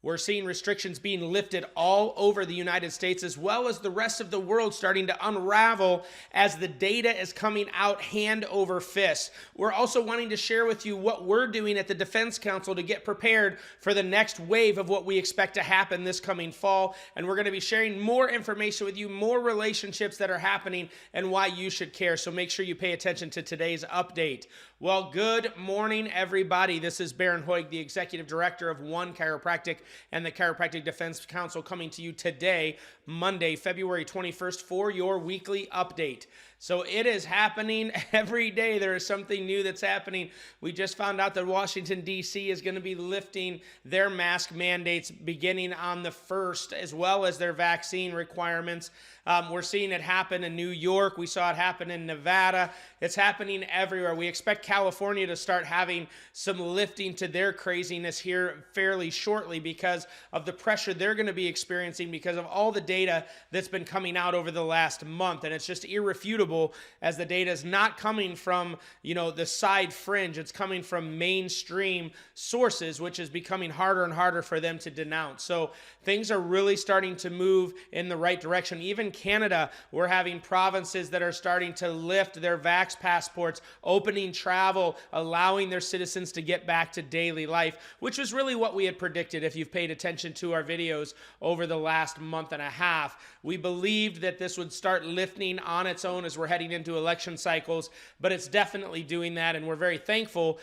We're seeing restrictions being lifted all over the United States, as well as the rest of the world starting to unravel as the data is coming out hand over fist. We're also wanting to share with you what we're doing at the Defense Council to get prepared for the next wave of what we expect to happen this coming fall. And we're going to be sharing more information with you, more relationships that are happening, and why you should care. So make sure you pay attention to today's update. Well, good morning, everybody. This is Baron Hoig, the Executive Director of One Chiropractic and the Chiropractic Defense Council, coming to you today, Monday, February 21st, for your weekly update. So it is happening every day. There is something new that's happening. We just found out that Washington, D.C. is going to be lifting their mask mandates beginning on the 1st, as well as their vaccine requirements. We're seeing it happen in New York. We saw it happen in Nevada. It's happening everywhere. We expect California to start having some lifting to their craziness here fairly shortly because of the pressure they're going to be experiencing because of all the data that's been coming out over the last month. And it's just irrefutable as the data is not coming from, the side fringe. It's coming from mainstream sources, which is becoming harder and harder for them to denounce. So things are really starting to move in the right direction. Even Canada, we're having provinces that are starting to lift their vax passports, opening travel, allowing their citizens to get back to daily life, which was really what we had predicted if you've paid attention to our videos over the last month and a half. We believed that this would start lifting on its own as we're heading into election cycles, but it's definitely doing that, and we're very thankful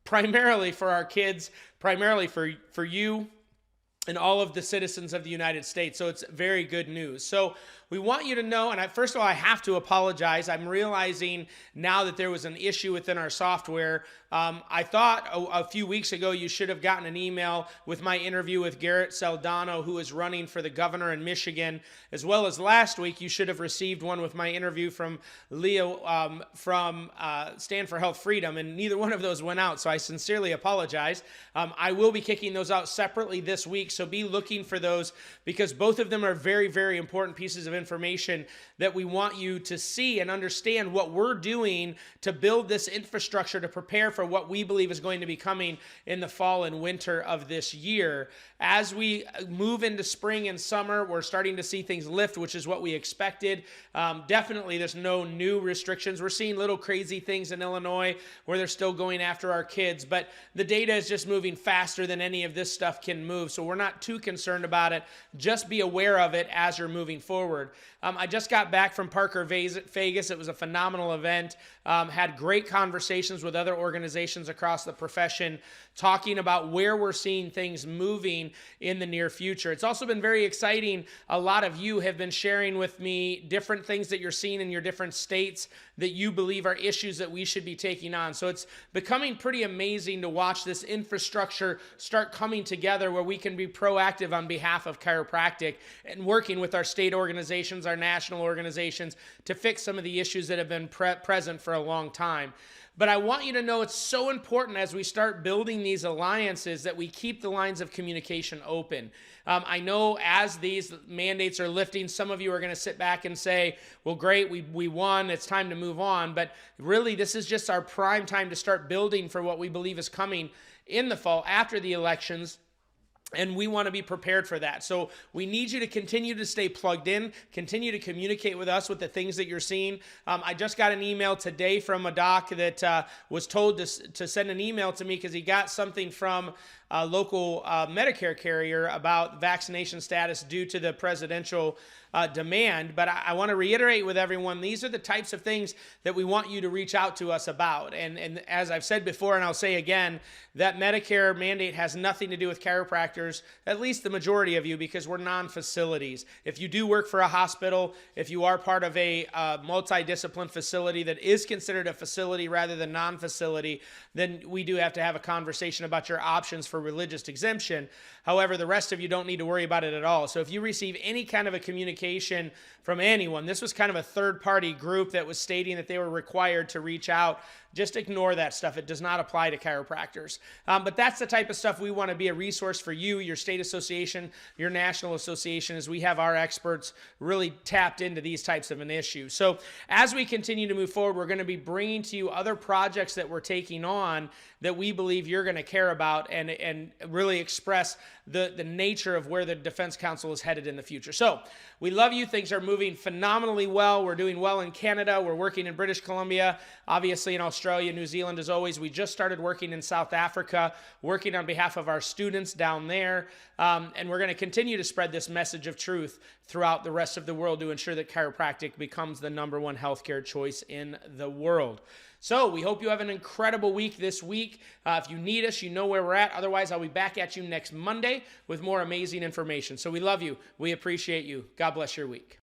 primarily for our kids, primarily for you, and all of the citizens of the United States. So it's very good news. So we want you to know, and first of all, I have to apologize. I'm realizing now that there was an issue within our software. I thought a few weeks ago you should have gotten an email with my interview with Garrett Saldano, who is running for the governor in Michigan, as well as last week you should have received one with my interview from Leo from Stand for Health Freedom, and neither one of those went out, so I sincerely apologize. I will be kicking those out separately this week, so be looking for those because both of them are very, very important pieces of information that we want you to see and understand what we're doing to build this infrastructure to prepare for what we believe is going to be coming in the fall and winter of this year. As we move into spring and summer, we're starting to see things lift, which is what we expected. Definitely, there's no new restrictions. We're seeing little crazy things in Illinois where they're still going after our kids, but the data is just moving faster than any of this stuff can move, so we're not too concerned about it. Just be aware of it as you're moving forward. I just got back from Parker Vegas. It was a phenomenal event. Had great conversations with other organizations across the profession, talking about where we're seeing things moving in the near future. It's also been very exciting. A lot of you have been sharing with me different things that you're seeing in your different states that you believe are issues that we should be taking on. So it's becoming pretty amazing to watch this infrastructure start coming together where we can be proactive on behalf of chiropractic and working with our state organizations, our national organizations to fix some of the issues that have been present for a long time. But I want you to know it's so important as we start building these alliances that we keep the lines of communication open. I know as these mandates are lifting, some of you are going to sit back and say, well, great, we won, it's time to move on. But really, this is just our prime time to start building for what we believe is coming in the fall after the elections. And we want to be prepared for that. So we need you to continue to stay plugged in, continue to communicate with us with the things that you're seeing. I just got an email today from a doc that was told to send an email to me because he got something from a local Medicare carrier about vaccination status due to the presidential demand. But I want to reiterate with everyone, these are the types of things that we want you to reach out to us about. And as I've said before, and I'll say again, that Medicare mandate has nothing to do with chiropractors, at least the majority of you, because we're non-facilities. If you do work for a hospital, if you are part of a multidiscipline facility that is considered a facility rather than non-facility, then we do have to have a conversation about your options for religious exemption. However, the rest of you don't need to worry about it at all. So if you receive any kind of a communication from anyone, this was kind of a third-party group that was stating that they were required to reach out, just ignore that stuff. It does not apply to chiropractors. But that's the type of stuff we want to be a resource for you, your state association, your national association, as we have our experts really tapped into these types of an issue. So as we continue to move forward, we're going to be bringing to you other projects that we're taking on that we believe you're going to care about and really express the nature of where the Defense Council is headed in the future. So we love you. Things are moving phenomenally well. We're doing well in Canada. We're working in British Columbia, obviously in Australia, New Zealand as always. We just started working in South Africa, working on behalf of our students down there. And we're going to continue to spread this message of truth throughout the rest of the world to ensure that chiropractic becomes the #1 healthcare choice in the world. So we hope you have an incredible week this week. If you need us, you know where we're at. Otherwise, I'll be back at you next Monday with more amazing information. So we love you. We appreciate you. God bless your week.